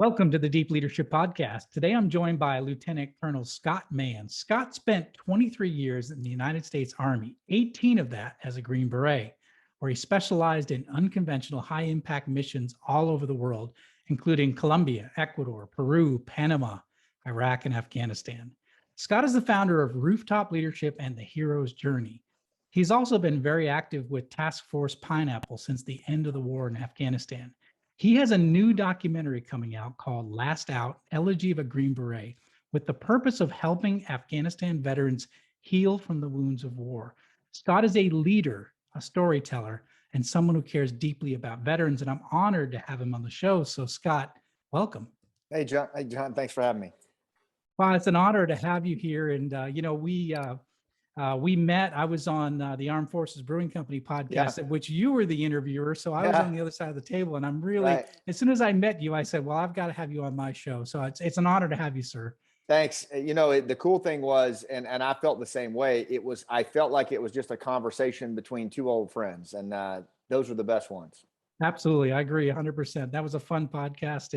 Welcome to the Deep Leadership Podcast. Today I'm joined by Lieutenant Colonel Scott Mann. Scott spent 23 years in the United States Army, 18 of that as a Green Beret, where he specialized in unconventional high-impact missions all over the world, including Colombia, Ecuador, Peru, Panama, Iraq, and Afghanistan. Scott is the founder of Rooftop Leadership and the Hero's Journey. He's also been very active with Task Force Pineapple since the end of the war in Afghanistan. He has a new documentary coming out called Last Out, Elegy of a Green Beret, with the purpose of helping Afghanistan veterans heal from the wounds of war. Scott is a leader, a storyteller, and someone who cares deeply about veterans, and I'm honored to have him on the show. So Scott, welcome. Hey, John. Thanks for having me. Well, it's an honor to have you here. And, we met. I was on the Armed Forces Brewing Company podcast, at which you were the interviewer. So I was on the other side of the table, and I'm really, as soon as I met you, I said, well, I've got to have you on my show. So it's an honor to have you, sir. Thanks. You know, the cool thing was, and I felt the same way. I felt like it was just a conversation between two old friends, and those were the best ones. Absolutely. I agree 100%. That was a fun podcast,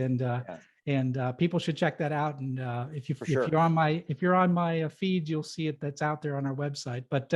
and people should check that out. And if you're on my feed, you'll see it. That's out there on our website. But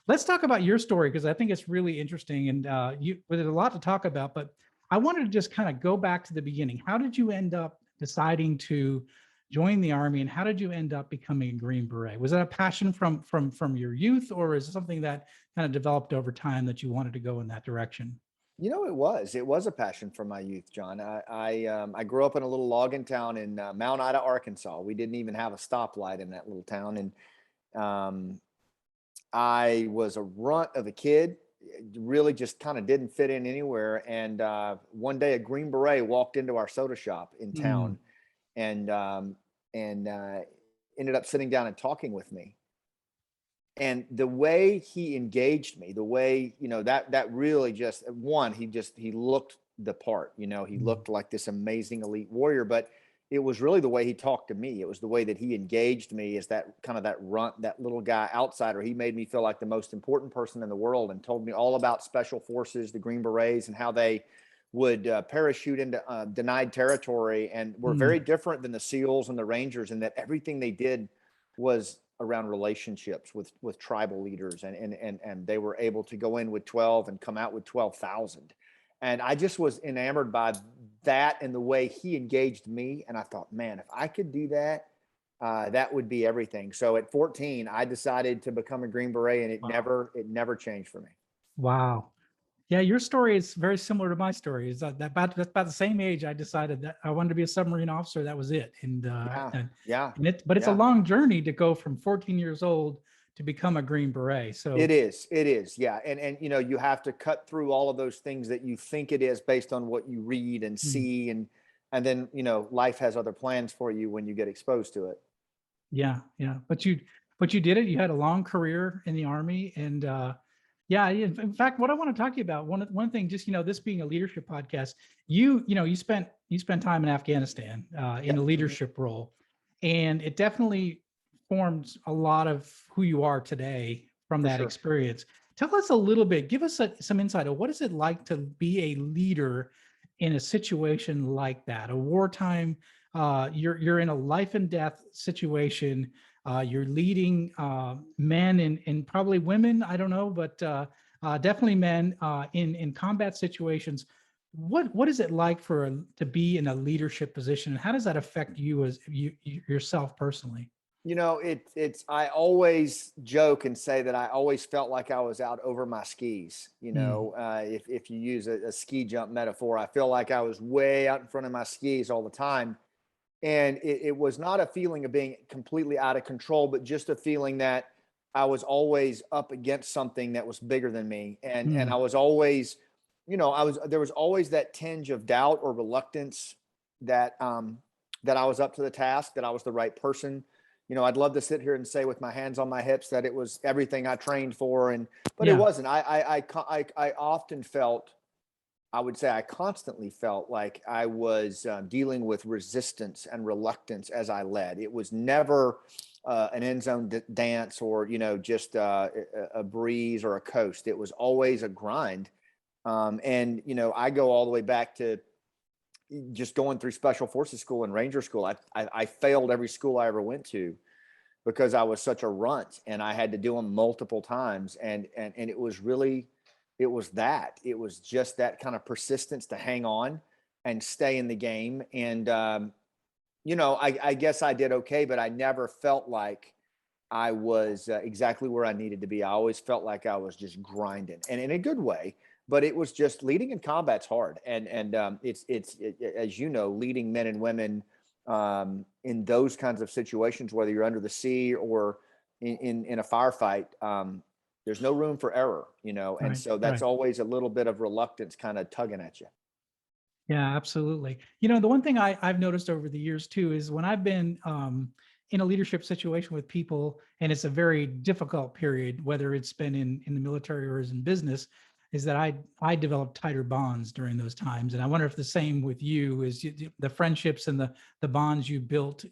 let's talk about your story, because I think it's really interesting, and there's a lot to talk about. But I wanted to just kind of go back to the beginning. How did you end up deciding to join the Army, and how did you end up becoming a Green Beret? Was that a passion from your youth, or is it something that kind of developed over time that you wanted to go in that direction? You know, it was a passion from my youth, John. I grew up in a little logging town in Mount Ida, Arkansas. We didn't even have a stoplight in that little town. And I was a runt of a kid, really just kind of didn't fit in anywhere. And one day a Green Beret walked into our soda shop in town and ended up sitting down and talking with me. And the way he engaged me, the way, that really just, he looked the part, he looked like this amazing elite warrior, but it was really the way he talked to me. It was the way that he engaged me as that kind of that runt, that little guy outsider. He made me feel like the most important person in the world, and told me all about special forces, the Green Berets, and how they would parachute into denied territory, and were very different than the SEALs and the Rangers, and that everything they did was around relationships with tribal leaders, and they were able to go in with 12 and come out with 12,000. And I just was enamored by that and the way he engaged me. And I thought, man, if I could do that, that would be everything. So at 14, I decided to become a Green Beret, and it never changed for me. Wow. Yeah, your story is very similar to my story. Is that about the same age I decided that I wanted to be a submarine officer. That was it. But it's a long journey to go from 14 years old to become a Green Beret. So it is. Yeah. And you have to cut through all of those things that you think it is based on what you read and see, and then life has other plans for you when you get exposed to it. Yeah. But you did it. You had a long career in the Army, and in fact, what I want to talk to you about, one thing, just, this being a leadership podcast, you spent time in Afghanistan in a leadership role, and it definitely formed a lot of who you are today from that experience. Tell us a little bit, give us some insight of what is it like to be a leader in a situation like that, a wartime, you're in a life and death situation. You're leading men and probably women, I don't know, but definitely men in combat situations. What is it like to be in a leadership position, and how does that affect you as yourself personally? I always joke and say that I always felt like I was out over my skis. If you use a ski jump metaphor, I feel like I was way out in front of my skis all the time. And it was not a feeling of being completely out of control, but just a feeling that I was always up against something that was bigger than me. And I was always, there was always that tinge of doubt or reluctance that I was up to the task, that I was the right person. I'd love to sit here and say with my hands on my hips that it was everything I trained for, but it wasn't. I often felt, I would say I constantly felt like I was dealing with resistance and reluctance as I led. It was never an end zone dance or, just a breeze or a coast. It was always a grind. I go all the way back to, just going through special forces school and Ranger school, I failed every school I ever went to because I was such a runt, and I had to do them multiple times. And it was really, it was just that kind of persistence to hang on and stay in the game. And, I guess I did okay, but I never felt like I was exactly where I needed to be. I always felt like I was just grinding, and in a good way. But it was just, leading in combat's hard, and it's as you know, leading men and women in those kinds of situations, whether you're under the sea or in a firefight, there's no room for error, and Right. so that's Right. always a little bit of reluctance kind of tugging at you. Yeah, absolutely. The one thing I've noticed over the years too is when I've been in a leadership situation with people, and it's a very difficult period, whether it's been in the military or is in business, is that I develop tighter bonds during those times. And I wonder if the same with you is the friendships and the bonds you built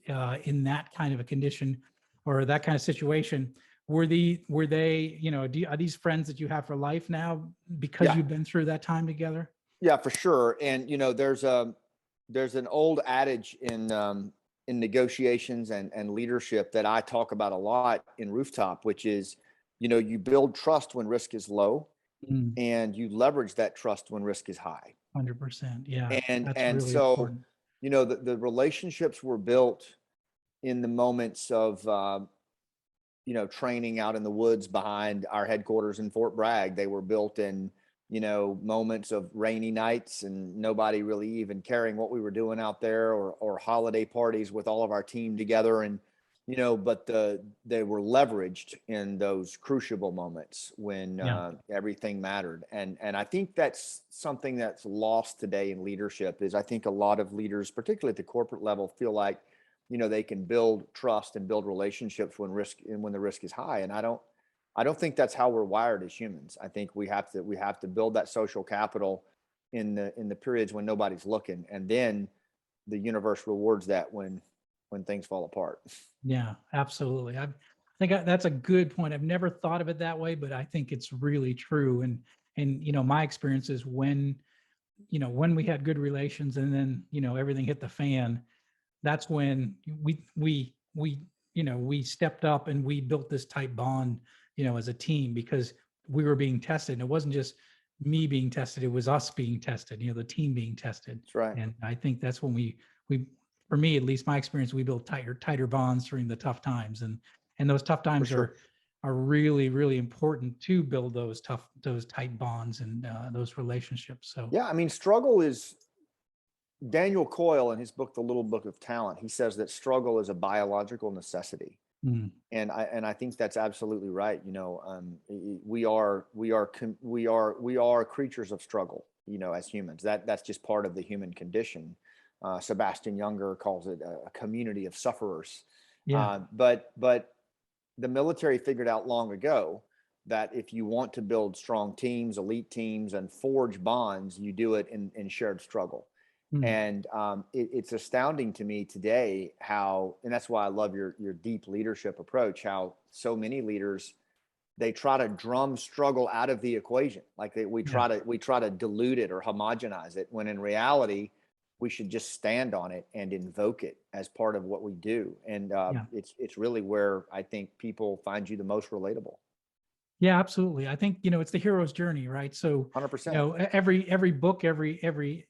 in that kind of a condition or that kind of situation. Were they, are these friends that you have for life now because Yeah. you've been through that time together? Yeah, for sure. And there's an old adage in negotiations and leadership that I talk about a lot in Rooftop, which is, you build trust when risk is low, Mm, and you leverage that trust when risk is high. 100%. Yeah, that's And really so, important. the relationships were built in the moments of training out in the woods behind our headquarters in Fort Bragg. They were built in, moments of rainy nights and nobody really even caring what we were doing out there, or holiday parties with all of our team together. And, but they were leveraged in those crucible moments when Yeah. everything mattered. And I think that's something that's lost today in leadership. Is I think a lot of leaders, particularly at the corporate level, feel like, they can build trust and build relationships when the risk is high. And I don't think that's how we're wired as humans. I think we have to build that social capital in the periods when nobody's looking, and then the universe rewards that when things fall apart. Yeah, absolutely. I think that's a good point. I've never thought of it that way, but I think it's really true. And my experience is when we had good relations and then, everything hit the fan, that's when we stepped up and we built this tight bond, as a team because we were being tested. And it wasn't just me being tested, it was us being tested, the team being tested. That's right. And I think that's when we for me, at least my experience, we built tighter bonds during the tough times. And those tough For times sure. are really, really important to build those tight bonds and those relationships. So Yeah, I mean, struggle is, Daniel Coyle in his book, The Little Book of Talent, he says that struggle is a biological necessity. mm, And I think that's absolutely right. We are creatures of struggle, as humans. That's just part of the human condition. Sebastian Junger calls it a community of sufferers. yeah, But the military figured out long ago that if you want to build strong teams, elite teams, and forge bonds, you do it in shared struggle. mm, And it's astounding to me today how, and that's why I love your deep leadership approach, how so many leaders, they try to drum struggle out of the equation. Like we yeah. try to dilute it or homogenize it, when in reality, we should just stand on it and invoke it as part of what we do. And Yeah. it's really where I think people find you the most relatable. Yeah, absolutely. I think, it's the hero's journey, right? So, 100%. every book, every,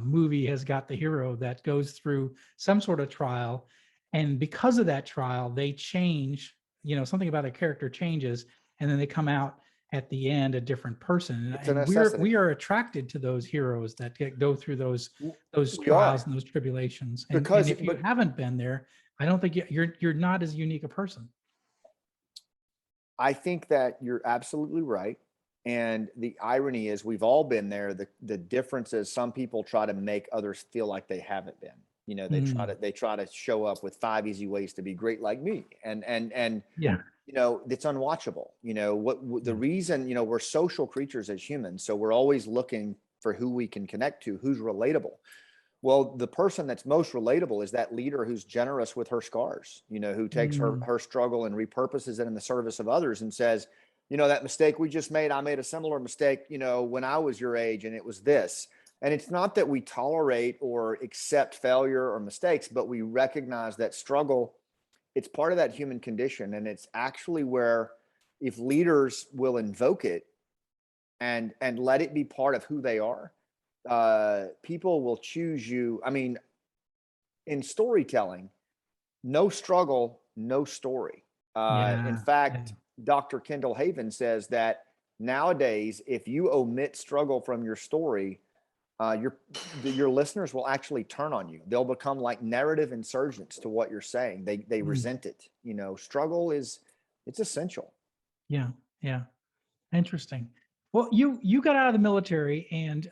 movie has got the hero that goes through some sort of trial. And because of that trial, they change, something about a character changes, and then they come out at the end a different person. It's a And necessity. we are attracted to those heroes that go through those We trials are, and those tribulations. And because, if you but haven't been there, I don't think you're not as unique a person. I think that you're absolutely right. And the irony is, we've all been there. The difference is, some people try to make others feel like they haven't been. Mm, They try to show up with 5 easy ways to be great like me. And yeah. it's unwatchable. The Yeah. reason, we're social creatures as humans. So we're always looking for who we can connect to, who's relatable. Well, the person that's most relatable is that leader who's generous with her scars, who takes Mm, her struggle and repurposes it in the service of others, and says, that mistake we just made, I made a similar mistake, when I was your age, and it was this. And it's not that we tolerate or accept failure or mistakes, but we recognize that struggle, it's part of that human condition. And it's actually where, if leaders will invoke it and let it be part of who they are, people will choose you. I mean, in storytelling, no struggle, no story. In Yeah. Yeah. fact, Dr. Kendall Haven says that nowadays, if you omit struggle from your story, your listeners will actually turn on you. They'll become like narrative insurgents to what you're saying. They Mm. resent it. Struggle it's essential. Yeah. Yeah. Interesting. Well, you got out of the military, and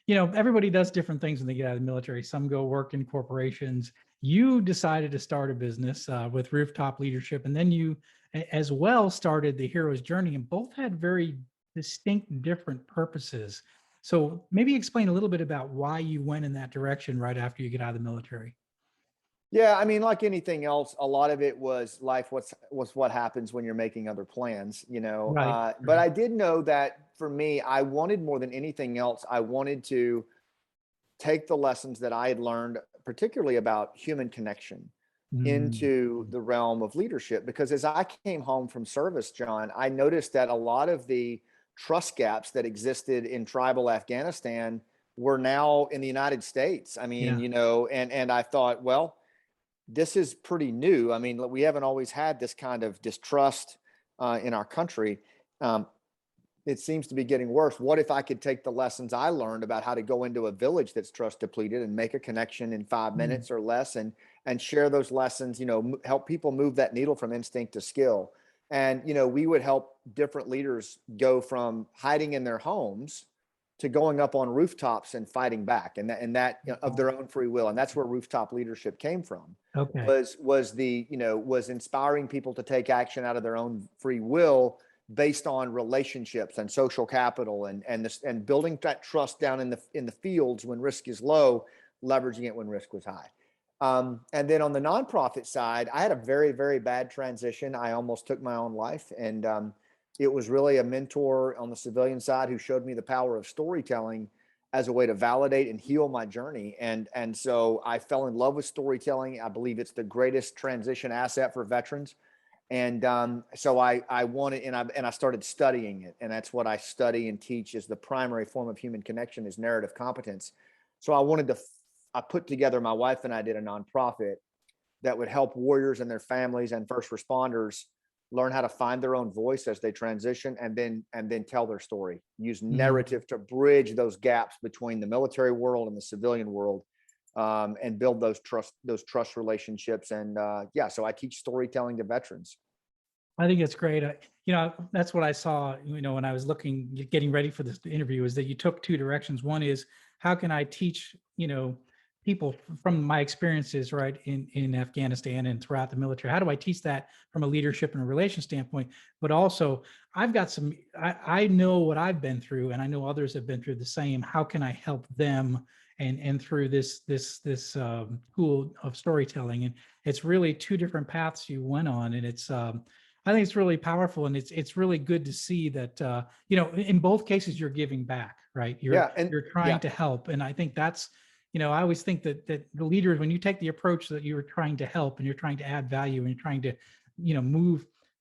everybody does different things when they get out of the military. Some go work in corporations. You decided to start a business with Rooftop Leadership, and then you as well started the Hero's Journey, and both had very distinct, different purposes. So maybe explain a little bit about why you went in that direction right after you get out of the military. Yeah, I mean, like anything else, a lot of it was life. Was what happens when you're making other plans, Right. But Right. I did know that for me, I wanted more than anything else. I wanted to take the lessons that I had learned, particularly about human connection, Mm. into the realm of leadership. Because as I came home from service, John, I noticed that a lot of the trust gaps that existed in tribal Afghanistan were now in the United States. I mean, Yeah. and I thought, well, this is pretty new. I mean, we haven't always had this kind of distrust in our country. Um, it seems to be getting worse. What if I could take the lessons I learned about how to go into a village that's trust depleted and make a connection in 5 minutes or less, and share those lessons? Help people move that needle from instinct to skill. And we would help different leaders go from hiding in their homes to going up on rooftops and fighting back, and that of their own free will. And that's where rooftop leadership came from. Okay. Was inspiring people to take action out of their own free will, based on relationships and social capital, and building that trust down in the fields when risk is low, leveraging it when risk was high. And then on the nonprofit side, I had a very, very bad transition. I almost took my own life, and it was really a mentor on the civilian side who showed me the power of storytelling as a way to validate and heal my journey. And so I fell in love with storytelling. I believe it's the greatest transition asset for veterans. And so I wanted, and I started studying it, and that's what I study and teach, is the primary form of human connection is narrative competence. So I put together, my wife and I did a nonprofit that would help warriors and their families and first responders learn how to find their own voice as they transition, and then tell their story, use Mm. narrative to bridge those gaps between the military world and the civilian world, and build those trust relationships. And yeah, so I teach storytelling to veterans. I think it's great. That's what I saw, when I was getting ready for this interview, is that you took two directions. One is, how can I teach, people from my experiences, right, in Afghanistan and throughout the military? How do I teach that from a leadership and a relation standpoint? But also, I know what I've been through, and I know others have been through the same. How can I help them? And through this school of storytelling, and it's really two different paths you went on, and it's I think it's really powerful, and it's really good to see that in both cases you're giving back, right? Yeah, and You're trying yeah, to help, and I think that's I always think that the leaders, when you take the approach that you're trying to help and you're trying to add value and you're trying to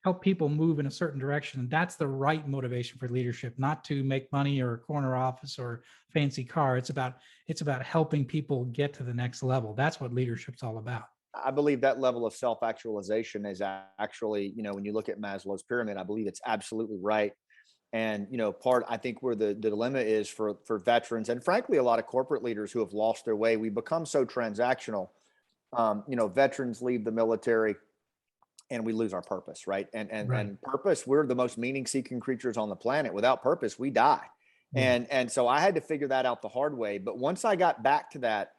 help people move in a certain direction, that's the right motivation for leadership, not to make money or a corner office or fancy car. It's about helping people get to the next level. That's what leadership's all about. I believe that level of self-actualization is actually, when you look at Maslow's pyramid, I believe it's absolutely right. And I think where the dilemma is for veterans, and frankly a lot of corporate leaders who have lost their way, we become so transactional. Veterans leave the military and we lose our purpose, right? Right. And purpose, we're the most meaning-seeking creatures on the planet. Without purpose, we die. Yeah. And so I had to figure that out the hard way. But once I got back to that,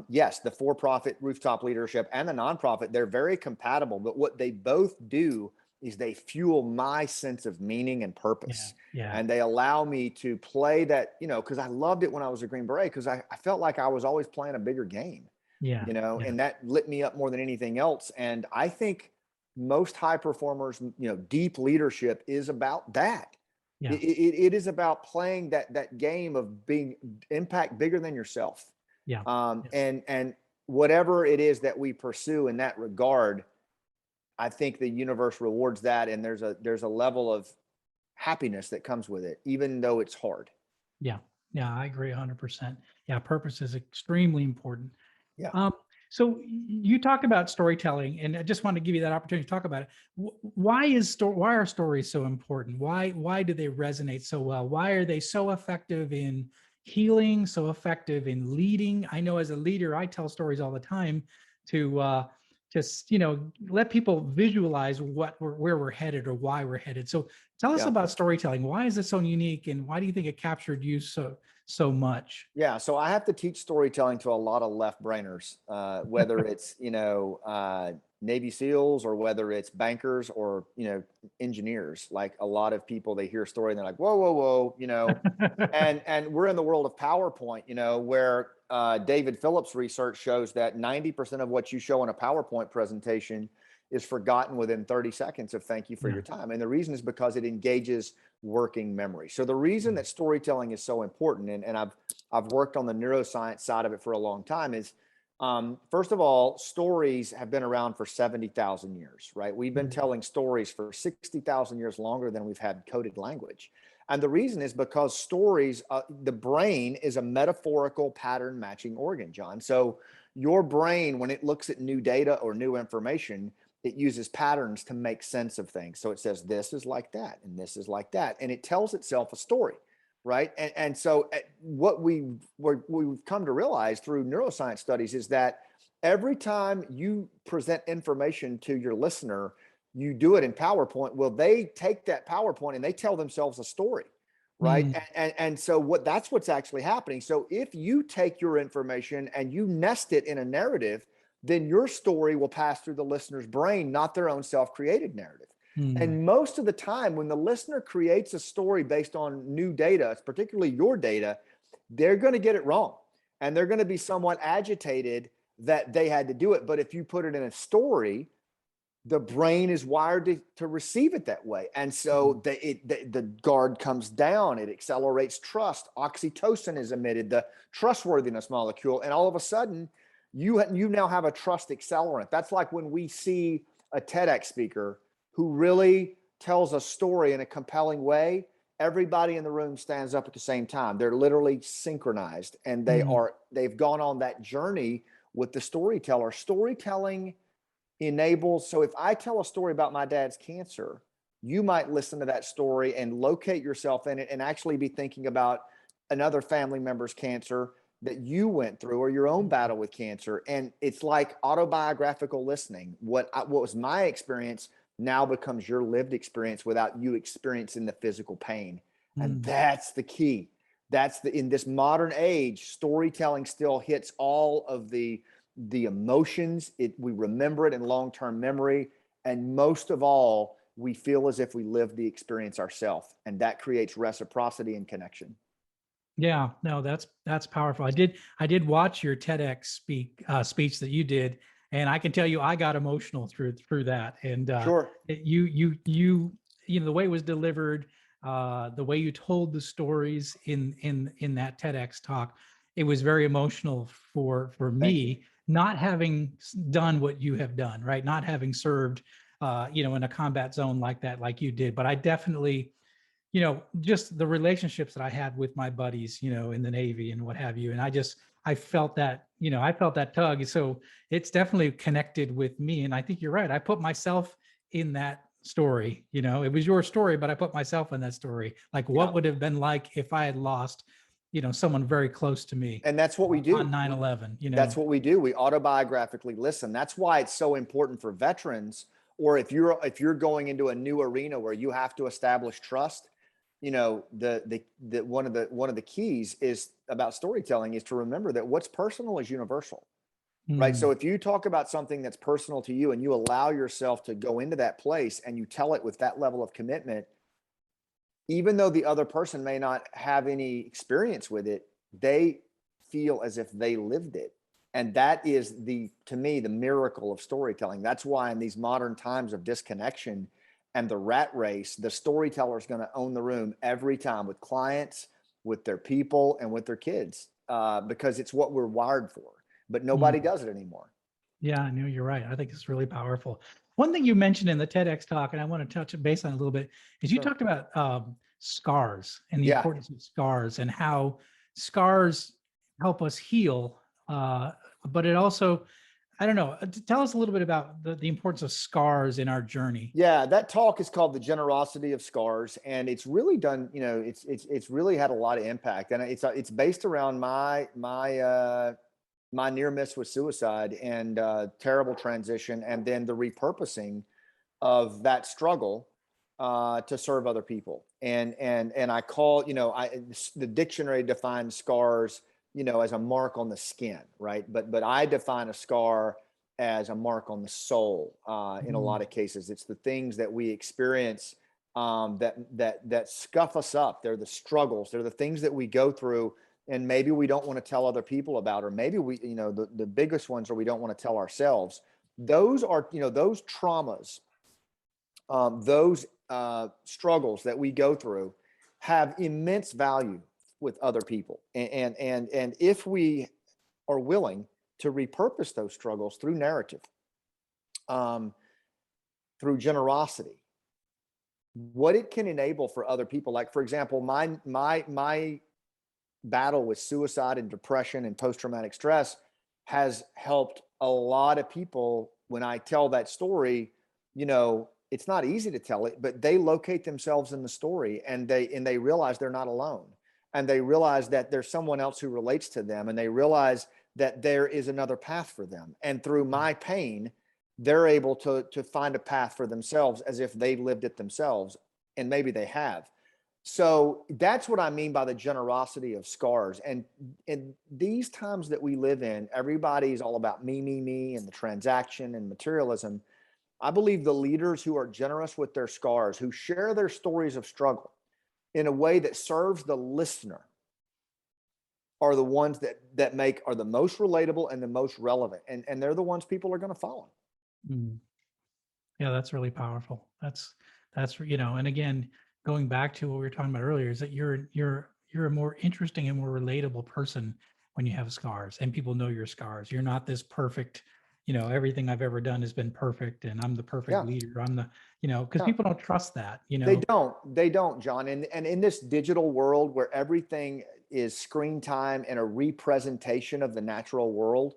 yes, the for-profit rooftop leadership and the nonprofit, they're very compatible. But what they both do is they fuel my sense of meaning and Yeah. purpose. Yeah. And they allow me to play that, because I loved it when I was a Green Beret, because I felt like I was always playing a bigger game, Yeah. Yeah. and that lit me up more than anything else. And I think most high performers, deep leadership is about that. Yeah. It is about playing that game of being impact bigger than yourself. Yeah. And whatever it is that we pursue in that regard, I think the universe rewards that. And there's a level of happiness that comes with it, even though it's hard. Yeah. Yeah. I agree 100%. Yeah. Purpose is extremely important. Yeah. Um, so you talked about storytelling, and I just want to give you that opportunity to talk about it. Why are stories so important? Why do they resonate so well? Why are they so effective in healing, so effective in leading? I know as a leader, I tell stories all the time to just let people visualize where we're headed or why we're headed. So tell us Yeah. about storytelling. Why is it so unique, and why do you think it captured you so much? Yeah, so I have to teach storytelling to a lot of left brainers, whether it's Navy SEALs or whether it's bankers or engineers. Like a lot of people, they hear a story and they're like, whoa, whoa, whoa, and we're in the world of PowerPoint, where David Phillips' research shows that 90% of what you show in a PowerPoint presentation is forgotten within 30 seconds of thank you for Yeah. your time. And the reason is because it engages working memory. So the reason that storytelling is so important, and I've worked on the neuroscience side of it for a long time, is first of all, stories have been around for 70,000 years, right? We've been telling stories for 60,000 years longer than we've had coded language. And the reason is because stories, the brain is a metaphorical pattern matching organ, John. So your brain, when it looks at new data or new information, it uses patterns to make sense of things. So it says, this is like that, and this is like that. And it tells itself a story, right? And so what we've come to realize through neuroscience studies is that every time you present information to your listener, you do it in PowerPoint. Well, they take that PowerPoint and they tell themselves a story, right? And so that's what's actually happening. So if you take your information and you nest it in a narrative, then your story will pass through the listener's brain, not their own self-created narrative. And most of the time, when the listener creates a story based on new data, particularly your data, they're going to get it wrong. And they're going to be somewhat agitated that they had to do it. But if you put it in a story, the brain is wired to receive it that way. And so the guard comes down, it accelerates trust. Oxytocin is emitted, the trustworthiness molecule. And all of a sudden, you now have a trust accelerant. That's like when we see a TEDx speaker who really tells a story in a compelling way, everybody in the room stands up at the same time. They're literally synchronized, and they've gone on that journey with the storyteller. Storytelling enables, so if I tell a story about my dad's cancer, you might listen to that story and locate yourself in it and actually be thinking about another family member's cancer that you went through or your own battle with cancer. And it's like autobiographical listening. What was my experience now becomes your lived experience without you experiencing the physical pain. And that's the key. In this modern age, storytelling still hits all of the emotions. We remember it in long-term memory. And most of all, we feel as if we lived the experience ourselves. And that creates reciprocity and connection. Yeah, no, that's powerful. I did watch your TEDx speech that you did, and I can tell you I got emotional through that. And Sure. you the way it was delivered, the way you told the stories in that TEDx talk, it was very emotional for me, not having done what you have done, right? Not having served in a combat zone like that, like you did. But I definitely, just the relationships that I had with my buddies, in the Navy and what have you. And I felt that, I felt that tug. So it's definitely connected with me. And I think you're right. I put myself in that story. It was your story, but I put myself in that story. Like what would have been like if I had lost, someone very close to me. And that's what we do on 9/11. That's what we do. We autobiographically listen. That's why it's so important for veterans, or if you're going into a new arena where you have to establish trust. The one of the keys is about storytelling is to remember that what's personal is universal, right? So if you talk about something that's personal to you and you allow yourself to go into that place and you tell it with that level of commitment, even though the other person may not have any experience with it, they feel as if they lived it. And that is to me, the miracle of storytelling. That's why in these modern times of disconnection and the rat race, the storyteller is going to own the room every time with clients, with their people, and with their kids, because it's what we're wired for. But nobody Mm. does it anymore. Yeah, I know you're right. I think it's really powerful. One thing you mentioned in the TEDx talk, and I want to touch base on a little bit, is you Sure. talked about scars and the Yeah. importance of scars and how scars help us heal. But it also, I don't know, tell us a little bit about the importance of scars in our journey. Yeah, that talk is called The Generosity of Scars, and it's really done, it's really had a lot of impact, and it's based around my near miss with suicide and terrible transition, and then the repurposing of that struggle to serve other people. And I call, the dictionary defines scars, as a mark on the skin, right? But I define a scar as a mark on the soul. In a lot of cases, it's the things that we experience that scuff us up. They're the struggles. They're the things that we go through, and maybe we don't want to tell other people about, or maybe we, the biggest ones are we don't want to tell ourselves. Those are, those traumas, those struggles that we go through have immense value with other people. And if we are willing to repurpose those struggles through narrative, through generosity, what it can enable for other people. Like, for example, my battle with suicide and depression and post-traumatic stress has helped a lot of people. When I tell that story, it's not easy to tell it, but they locate themselves in the story, and they realize they're not alone, and they realize that there's someone else who relates to them, and they realize that there is another path for them. And through my pain, they're able to find a path for themselves as if they lived it themselves, and maybe they have. So that's what I mean by the generosity of scars. And in these times that we live in, everybody's all about me, and the transaction and materialism. I believe the leaders who are generous with their scars, who share their stories of struggle in a way that serves the listener, are the ones that are the most relatable and the most relevant. And they're the ones people are going to follow. Mm. Yeah, that's really powerful. That's, and again, going back to what we were talking about earlier, is that you're a more interesting and more relatable person when you have scars, and people know your scars. You're not this perfect, everything I've ever done has been perfect and I'm the perfect leader. I'm the, because people don't trust that, They don't, John. And in this digital world where everything is screen time and a representation of the natural world,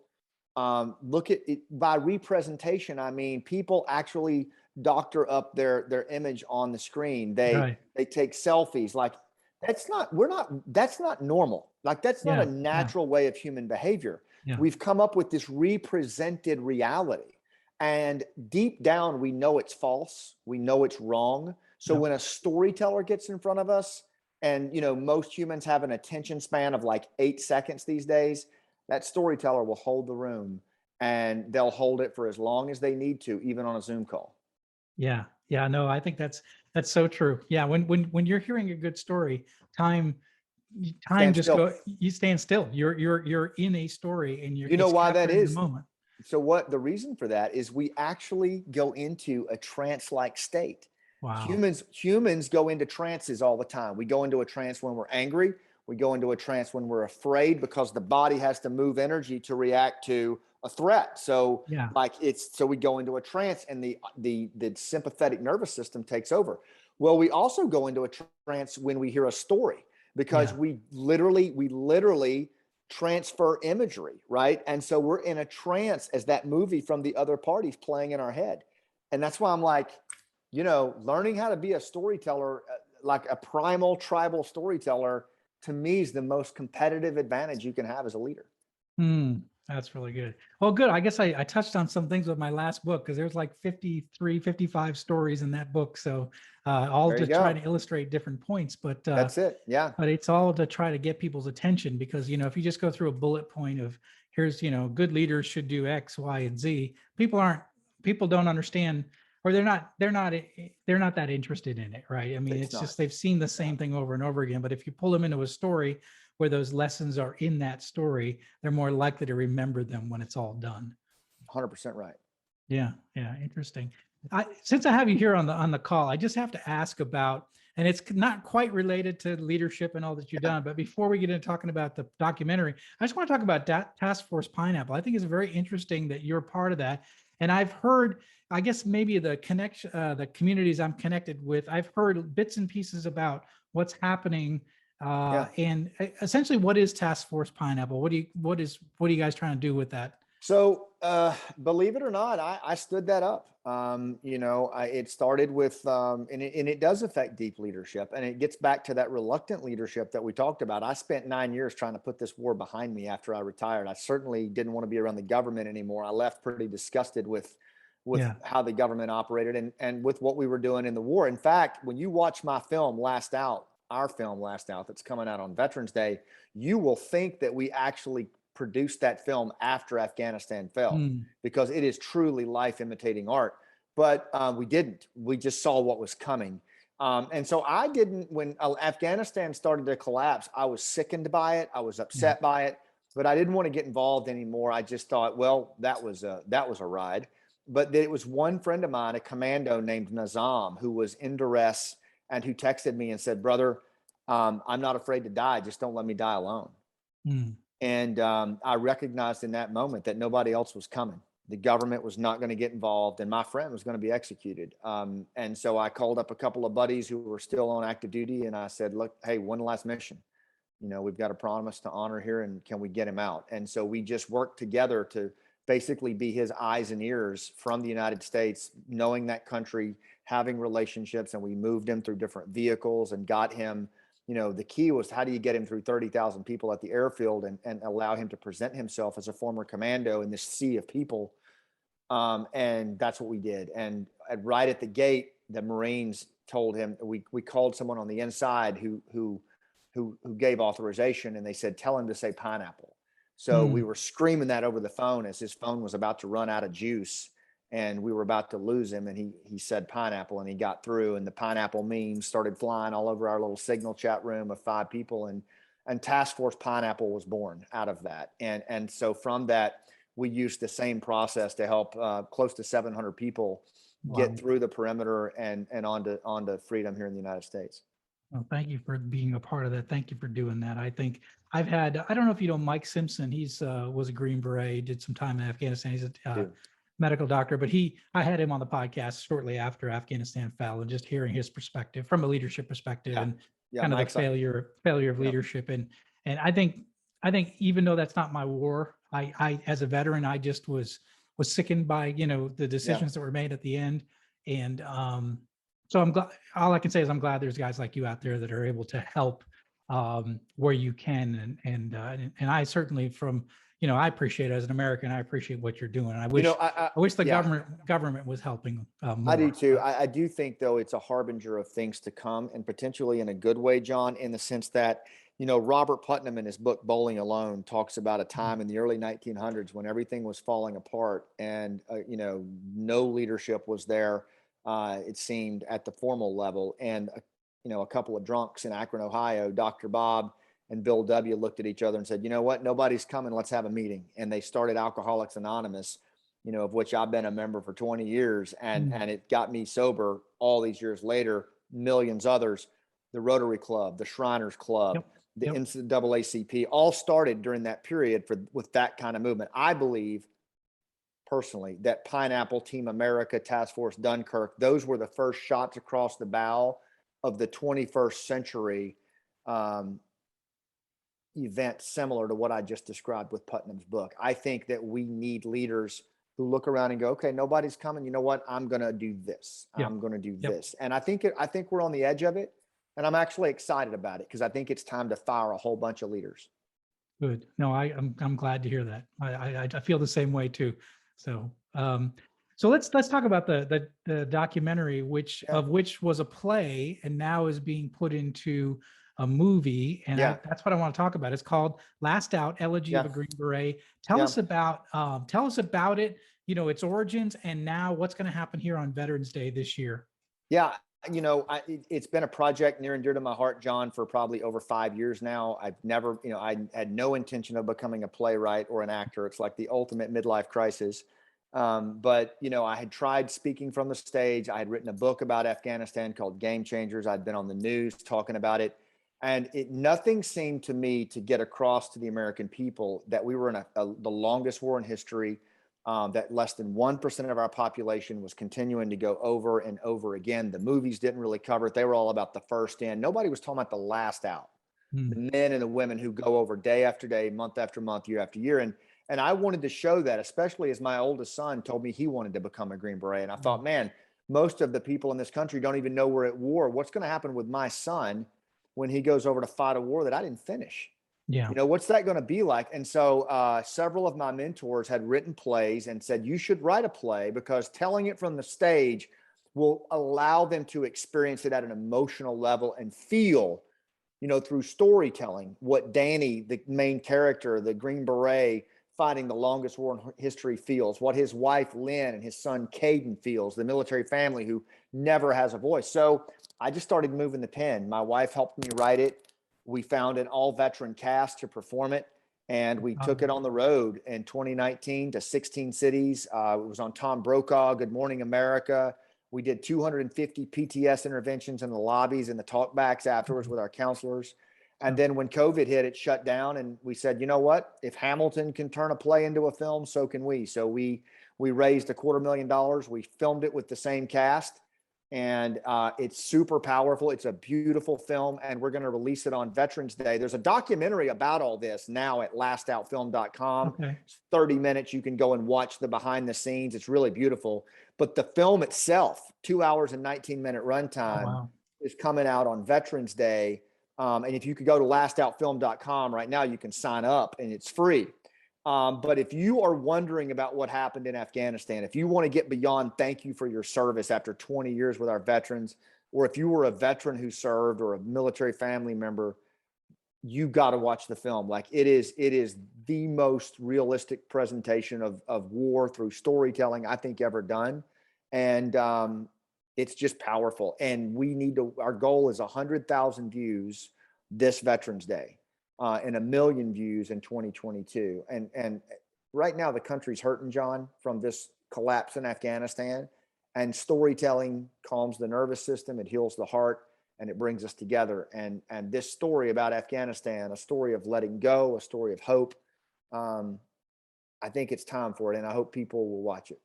look at it. By representation, I mean people actually doctor up their image on the screen. They take selfies. Like, that's not normal. Like, that's not a natural way of human behavior. We've come up with this represented reality, and deep down we know it's false. We know it's wrong. So when a storyteller gets in front of us, and most humans have an attention span of like 8 seconds these days, that storyteller will hold the room, and they'll hold it for as long as they need to, even on a Zoom call. Yeah. Yeah. No, I think that's so true. Yeah. When you're hearing a good story, time just you stand still. You're in a story, and You know why that is? the moment. So what the reason for that is, we actually go into a trance-like state. Wow. Humans go into trances all the time. We go into a trance when we're angry. We go into a trance when we're afraid, because the body has to move energy to react to a threat. So so we go into a trance, and the sympathetic nervous system takes over. Well, we also go into a trance when we hear a story, because we literally transfer imagery, right? And so we're in a trance as that movie from the other party's playing in our head. And that's why I'm like, learning how to be a storyteller, like a primal tribal storyteller, to me is the most competitive advantage you can have as a leader. That's really good. Well, good. I guess I touched on some things with my last book, because there's like 53, 55 stories in that book. So all to try to illustrate different points, but that's it. Yeah. But it's all to try to get people's attention, because, if you just go through a bullet point of, here's, good leaders should do X, Y, and Z, people don't understand, or they're not that interested in it. Right. I mean, it's just, they've seen the same thing over and over again. But if you pull them into a story where those lessons are in that story, they're more likely to remember them when it's all done. 100% right. Yeah. Yeah. Interesting. Since I have you here on the call, I just have to ask about, and it's not quite related to leadership and all that you've done, but before we get into talking about the documentary, I just want to talk about Task Force Pineapple. I think it's very interesting that you're part of that. And I've heard, I guess maybe the connection, the communities I'm connected with, I've heard bits and pieces about what's happening. And essentially, what is Task Force Pineapple? What are you guys trying to do with that? So, believe it or not, I stood that up. It started with, and it does affect deep leadership, and it gets back to that reluctant leadership that we talked about. I spent 9 years trying to put this war behind me after I retired. I certainly didn't want to be around the government anymore. I left pretty disgusted with how the government operated and with what we were doing in the war. In fact, when you watch my film Last Out, our film Last Out, that's coming out on Veterans Day, you will think that we actually produced that film after Afghanistan fell, because it is truly life imitating art. But we didn't. We just saw what was coming. And so I didn't, when Afghanistan started to collapse, I was sickened by it. I was upset by it, but I didn't want to get involved anymore. I just thought, well, that was a ride. But it was one friend of mine, a commando named Nazam, who was in duress and who texted me and said, brother, I'm not afraid to die. Just don't let me die alone. And I recognized in that moment that nobody else was coming. The government was not going to get involved, and my friend was going to be executed. And so I called up a couple of buddies who were still on active duty, and I said, look, hey, one last mission. We've got a promise to honor here, and can we get him out? And so we just worked together to basically be his eyes and ears from the United States, knowing that country, having relationships, and we moved him through different vehicles and got him. The key was, how do you get him through 30,000 people at the airfield and allow him to present himself as a former commando in this sea of people? And that's what we did. And right at the gate, the Marines told him, we called someone on the inside who gave authorization, and they said, tell him to say pineapple. So we were screaming that over the phone as his phone was about to run out of juice, and we were about to lose him. And he said pineapple, and he got through, and the pineapple memes started flying all over our little signal chat room of 5 people. And Task Force Pineapple was born out of that. And so from that, we used the same process to help close to 700 people get through the perimeter and onto freedom here in the United States. Well, thank you for being a part of that. Thank you for doing that. I think I don't know if you know Mike Simpson. He's was a Green Beret, did some time in Afghanistan. He's a medical doctor, but I had him on the podcast shortly after Afghanistan fell, and just hearing his perspective from a leadership perspective and kind of the failure of leadership. And I think even though that's not my war, I as a veteran, I just was sickened by, the decisions that were made at the end. And so I'm glad, all I can say is I'm glad there's guys like you out there that are able to help where you can. And I certainly I appreciate it as an American. I appreciate what you're doing. I wish I wish the government was helping more. I do too. I do think, though, it's a harbinger of things to come, and potentially in a good way, John, in the sense that, Robert Putnam in his book Bowling Alone talks about a time in the early 1900s when everything was falling apart, and no leadership was there. It seemed at the formal level, and a couple of drunks in Akron, Ohio, Dr. Bob and Bill W. looked at each other and said, you know what, nobody's coming. Let's have a meeting. And they started Alcoholics Anonymous, of which I've been a member for 20 years. And it got me sober all these years later, millions others, the Rotary Club, the Shriners Club, the NAACP, all started during that period with that kind of movement. I believe personally that Pineapple, Team America, Task Force Dunkirk, those were the first shots across the bow of the 21st century event, similar to what I just described with Putnam's book. I think that we need leaders who look around and go, okay, nobody's coming. You know what? I'm going to do this. I'm going to do this. And I think we're on the edge of it. And I'm actually excited about it, because I think it's time to fire a whole bunch of leaders. Good. No, I'm glad to hear that. I feel the same way too. So so let's talk about the documentary, which was a play and now is being put into a movie, and that's what I want to talk about. It's called Last Out: Elegy of a Green Beret. Tell us about it. Its origins, and now what's going to happen here on Veterans Day this year. Yeah, it's been a project near and dear to my heart, John, for probably over 5 years now. I've never, I had no intention of becoming a playwright or an actor. It's like the ultimate midlife crisis. But, you know, I had tried speaking from the stage. I had written a book about Afghanistan called Game Changers. I'd been on the news talking about it. And nothing seemed to me to get across to the American people that we were in the longest war in history, that less than 1% of our population was continuing to go over and over again. The movies didn't really cover it. They were all about the first in. Nobody was talking about the last out, the men and the women who go over day after day, month after month, year after year. And I wanted to show that, especially as my oldest son told me he wanted to become a Green Beret. And I thought, man, most of the people in this country don't even know we're at war. What's going to happen with my son when he goes over to fight a war that I didn't finish? Yeah. You know, what's that going to be like? And so several of my mentors had written plays and said, you should write a play because telling it from the stage will allow them to experience it at an emotional level and feel, you know, through storytelling, what Danny, the main character, the Green Beret fighting the longest war in history, feels, what his wife Lynn and his son Caden feels, the military family who never has a voice. So I just started moving the pen. My wife helped me write it. We found an all veteran cast to perform it, and we took it on the road in 2019 to 16 cities. It was on Tom Brokaw, Good Morning America. We did 250 PTS interventions in the lobbies and the talkbacks afterwards with our counselors. And then when COVID hit, it shut down, and we said, you know what? If Hamilton can turn a play into a film, so can we. So we raised $250,000. We filmed it with the same cast, and it's super powerful. It's a beautiful film, and we're going to release it on Veterans Day. There's a documentary about all this now at lastoutfilm.com. Okay. It's 30 minutes. You can go and watch the behind the scenes. It's really beautiful. But the film itself, 2 hours and 19-minute runtime, is coming out on Veterans Day. And if you could go to lastoutfilm.com right now, you can sign up and it's free. But if you are wondering about what happened in Afghanistan, if you want to get beyond thank you for your service after 20 years with our veterans, or if you were a veteran who served or a military family member, you got to watch the film. Like it is the most realistic presentation of war through storytelling I think ever done. And it's just powerful. And we need to, our goal is 100,000 views this Veterans Day, and 1 million views in 2022. And right now the country's hurting, John, from this collapse in Afghanistan, and storytelling calms the nervous system. It heals the heart, and it brings us together. And this story about Afghanistan, a story of letting go, a story of hope. I think it's time for it, and I hope people will watch it.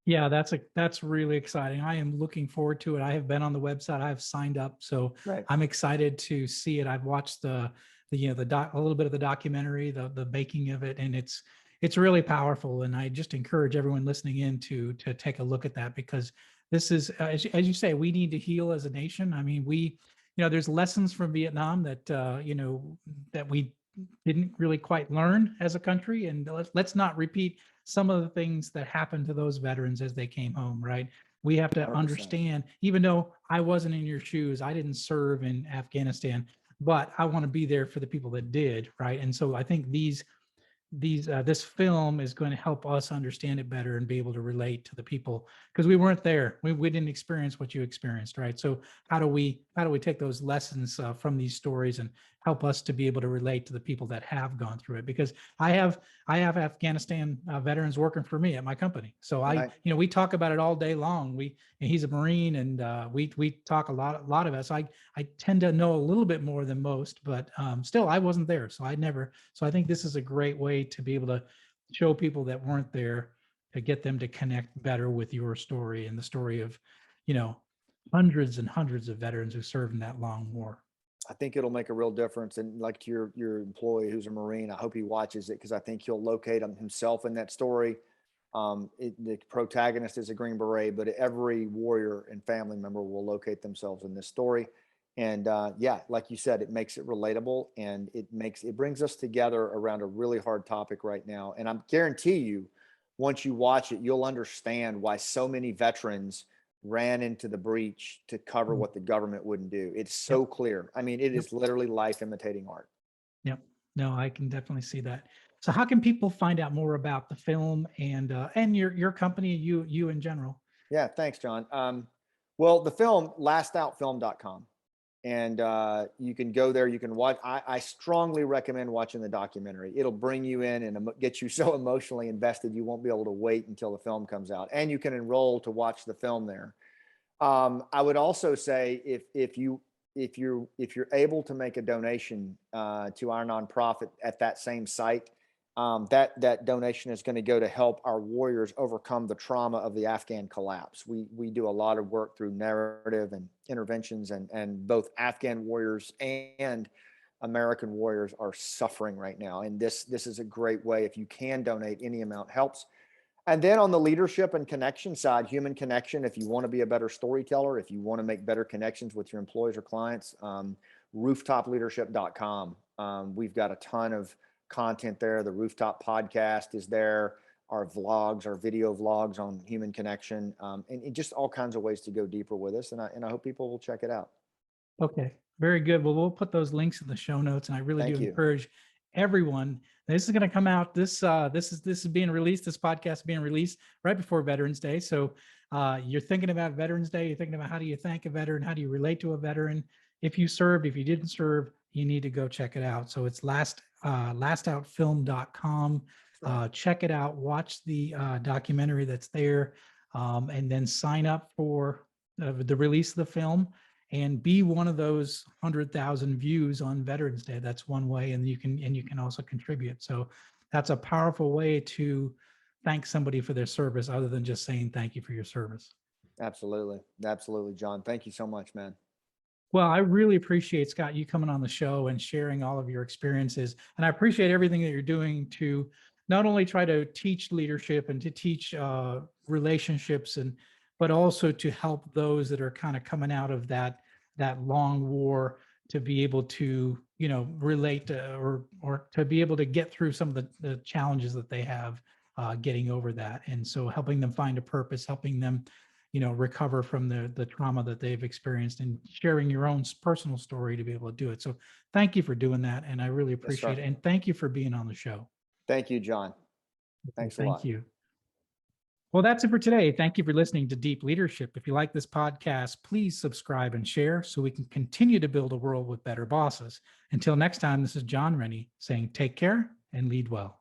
Yeah, that's really exciting. I am looking forward to it. I have been on the website. I've signed up, so I'm excited to see it. I've watched a little bit of the documentary, the making of it, and it's really powerful. And I just encourage everyone listening in to take a look at that, because this is, as you say, we need to heal as a nation. I mean, there's lessons from Vietnam that that we didn't really quite learn as a country, and let's not repeat some of the things that happened to those veterans as they came home, right? We have to 100%. understand, even though I wasn't in your shoes, I didn't serve in Afghanistan, but I want to be there for the people that did, right? And so I think this film is going to help us understand it better and be able to relate to the people, because we weren't there. We didn't experience what you experienced, right? So how do we take those lessons from these stories and help us to be able to relate to the people that have gone through it? Because I have Afghanistan veterans working for me at my company. So we talk about it all day long. And he's a Marine, and we talk a lot of us. I tend to know a little bit more than most, but still I wasn't there. So I think this is a great way to be able to show people that weren't there, to get them to connect better with your story and the story of, hundreds and hundreds of veterans who served in that long war. I think it'll make a real difference. And like to your employee who's a Marine, I hope he watches it, because I think he'll locate himself in that story. The protagonist is a Green Beret, but every warrior and family member will locate themselves in this story. And like you said, it makes it relatable, and it brings us together around a really hard topic right now. And I guarantee you, once you watch it, you'll understand why so many veterans ran into the breach to cover what the government wouldn't do. It's so clear. I mean, it is literally life imitating art. Yep. No, I can definitely see that. So how can people find out more about the film and your company, you in general? Yeah, thanks, John. Well, the film, lastoutfilm.com. And you can go there. You can watch. I strongly recommend watching the documentary. It'll bring you in and get you so emotionally invested you won't be able to wait until the film comes out. And you can enroll to watch the film there. I would also say if you're able to make a donation to our nonprofit at that same site, that donation is going to go to help our warriors overcome the trauma of the Afghan collapse. We do a lot of work through narrative and interventions, and both Afghan warriors and American warriors are suffering right now. And this is a great way. If you can donate, any amount helps. And then on the leadership and connection side, human connection, if you want to be a better storyteller, if you want to make better connections with your employees or clients, rooftopleadership.com. We've got a ton of content there. The Rooftop podcast is there. Our vlogs, our video vlogs on human connection, and just all kinds of ways to go deeper with us. And I hope people will check it out. Okay, very good. Well, we'll put those links in the show notes, and I really do encourage everyone. This is going to come out. This is being released. This podcast is being released right before Veterans Day. So you're thinking about Veterans Day. You're thinking about how do you thank a veteran? How do you relate to a veteran? If you served, if you didn't serve, you need to go check it out. So it's lastoutfilm.com. Check it out. Watch the documentary that's there, and then sign up for the release of the film. And be one of those 100,000 views on Veterans Day. That's one way, and you can also contribute. So that's a powerful way to thank somebody for their service, other than just saying thank you for your service. Absolutely, John. Thank you so much, man. Well, I really appreciate, Scott, you coming on the show and sharing all of your experiences, and I appreciate everything that you're doing to not only try to teach leadership and to teach relationships, but also to help those that are kind of coming out of that long war to be able to, relate to, or to be able to get through some of the challenges that they have getting over that. And so helping them find a purpose, helping them, recover from the trauma that they've experienced, and sharing your own personal story to be able to do it. So thank you for doing that. And I really appreciate it. And thank you for being on the show. Thank you, John. Thanks a lot. Thank you. Well, that's it for today. Thank you for listening to Deep Leadership. If you like this podcast, please subscribe and share so we can continue to build a world with better bosses. Until next time, this is John Rennie saying take care and lead well.